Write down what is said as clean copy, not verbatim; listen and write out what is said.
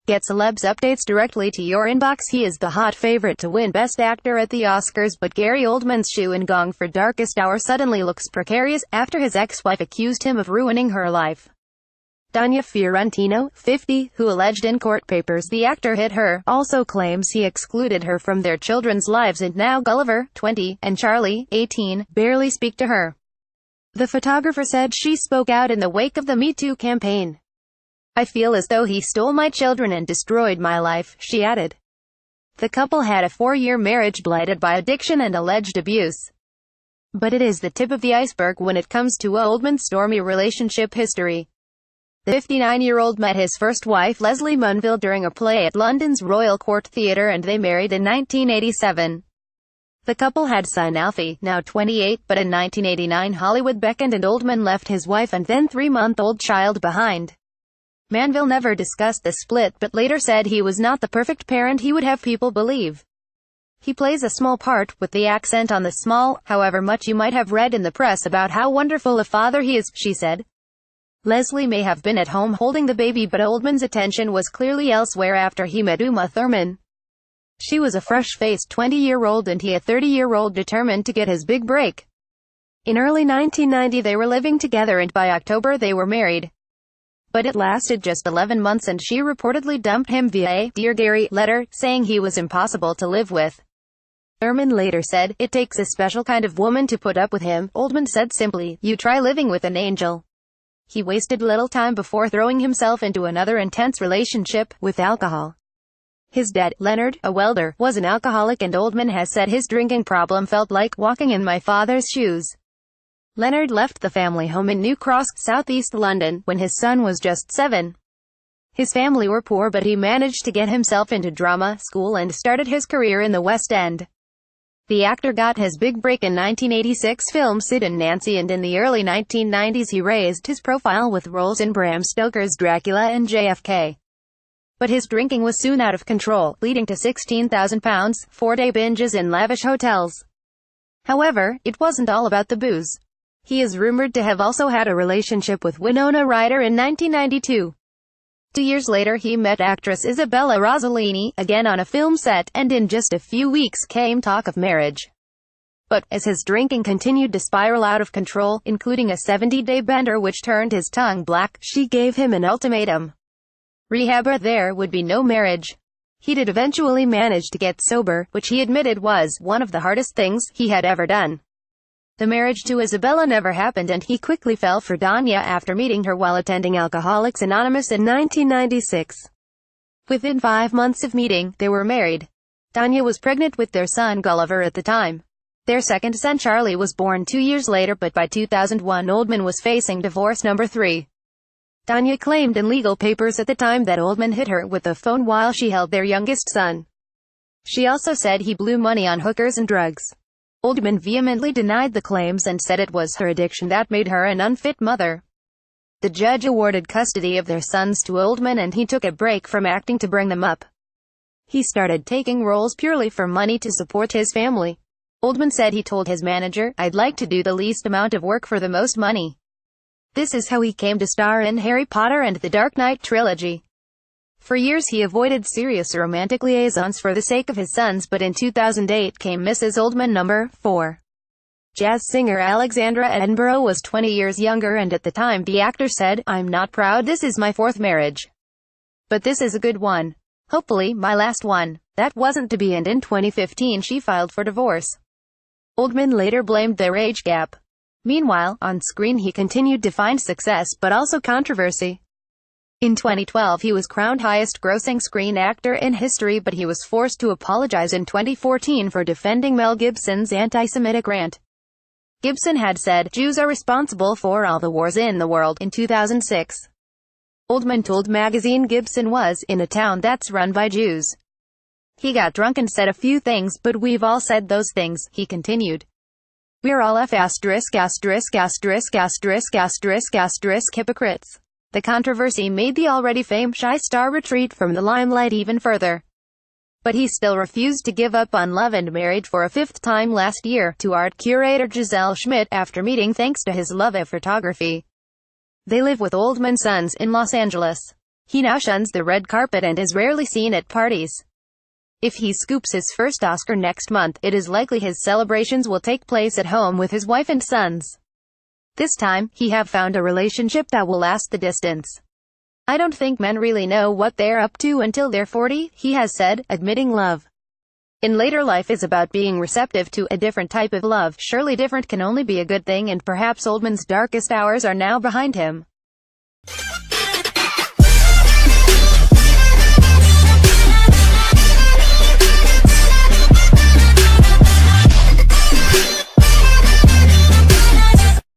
Get celebs updates directly to your inbox. He is the hot favorite to win Best Actor at the Oscars, but Gary Oldman's shoo-in gong for Darkest Hour suddenly looks precarious, after his ex-wife accused him of ruining her life. Danya Fiorentino, 50, who alleged in court papers the actor hit her, also claims he excluded her from their children's lives, and now Gulliver, 20, and Charlie, 18, barely speak to her. The photographer said she spoke out in the wake of the Me Too campaign. "I feel as though he stole my children and destroyed my life," she added. The couple had a 4-year marriage blighted by addiction and alleged abuse. But it is the tip of the iceberg when it comes to Oldman's stormy relationship history. The 59-year-old met his first wife Leslie Munville during a play at London's Royal Court Theatre, and they married in 1987. The couple had son Alfie, now 28, but in 1989 Hollywood beckoned and Oldman left his wife and then 3-month-old child behind. Manville never discussed the split, but later said he was not the perfect parent he would have people believe. "He plays a small part, with the accent on the small, however much you might have read in the press about how wonderful a father he is," she said. Leslie may have been at home holding the baby, but Oldman's attention was clearly elsewhere after he met Uma Thurman. She was a fresh-faced 20-year-old and he a 30-year-old determined to get his big break. In early 1990 they were living together, and by October they were married. But it lasted just 11 months and she reportedly dumped him via a "Dear Gary" letter, saying he was impossible to live with. Thurman later said, "It takes a special kind of woman to put up with him." Oldman said simply, "You try living with an angel." He wasted little time before throwing himself into another intense relationship, with alcohol. His dad, Leonard, a welder, was an alcoholic, and Oldman has said his drinking problem felt like walking in my father's shoes. Leonard left the family home in New Cross, southeast London, when his son was just 7. His family were poor, but he managed to get himself into drama school and started his career in the West End. The actor got his big break in 1986 film Sid and Nancy, and in the early 1990s he raised his profile with roles in Bram Stoker's Dracula and JFK. But his drinking was soon out of control, leading to £16,000, 4-day binges in lavish hotels. However, it wasn't all about the booze. He is rumored to have also had a relationship with Winona Ryder in 1992. 2 years later he met actress Isabella Rossellini, again on a film set, and in just a few weeks came talk of marriage. But, as his drinking continued to spiral out of control, including a 70-day bender which turned his tongue black, she gave him an ultimatum. Rehab or there would be no marriage. He did eventually manage to get sober, which he admitted was one of the hardest things he had ever done. The marriage to Isabella never happened, and he quickly fell for Danya after meeting her while attending Alcoholics Anonymous in 1996. Within 5 months of meeting, they were married. Danya was pregnant with their son Gulliver at the time. Their second son Charlie was born 2 years later, but by 2001 Oldman was facing divorce number 3. Danya claimed in legal papers at the time that Oldman hit her with a phone while she held their youngest son. She also said he blew money on hookers and drugs. Oldman vehemently denied the claims and said it was her addiction that made her an unfit mother. The judge awarded custody of their sons to Oldman, and he took a break from acting to bring them up. He started taking roles purely for money to support his family. Oldman said he told his manager, "I'd like to do the least amount of work for the most money." This is how he came to star in Harry Potter and the Dark Knight trilogy. For years he avoided serious romantic liaisons for the sake of his sons, but in 2008 came Mrs. Oldman No. 4. Jazz singer Alexandra Edinburgh was 20 years younger, and at the time the actor said, "I'm not proud, this is my 4th marriage. But this is a good one. Hopefully, my last one." That wasn't to be, and in 2015 she filed for divorce. Oldman later blamed their age gap. Meanwhile, on screen he continued to find success, but also controversy. In 2012 he was crowned highest-grossing screen actor in history, but he was forced to apologize in 2014 for defending Mel Gibson's anti-Semitic rant. Gibson had said, "Jews are responsible for all the wars in the world," in 2006. Oldman told magazine Gibson was in a town that's run by Jews. "He got drunk and said a few things, but we've all said those things," he continued. "We're all hypocrites." The controversy made the already famed shy star retreat from the limelight even further. But he still refused to give up on love and married for a 5th time last year to art curator Giselle Schmidt after meeting thanks to his love of photography. They live with Oldman's sons in Los Angeles. He now shuns the red carpet and is rarely seen at parties. If he scoops his first Oscar next month, it is likely his celebrations will take place at home with his wife and sons. This time, he have found a relationship that will last the distance. "I don't think men really know what they're up to until they're 40, he has said, admitting love in later life is about being receptive to a different type of love. Surely different can only be a good thing, and perhaps Oldman's darkest hours are now behind him.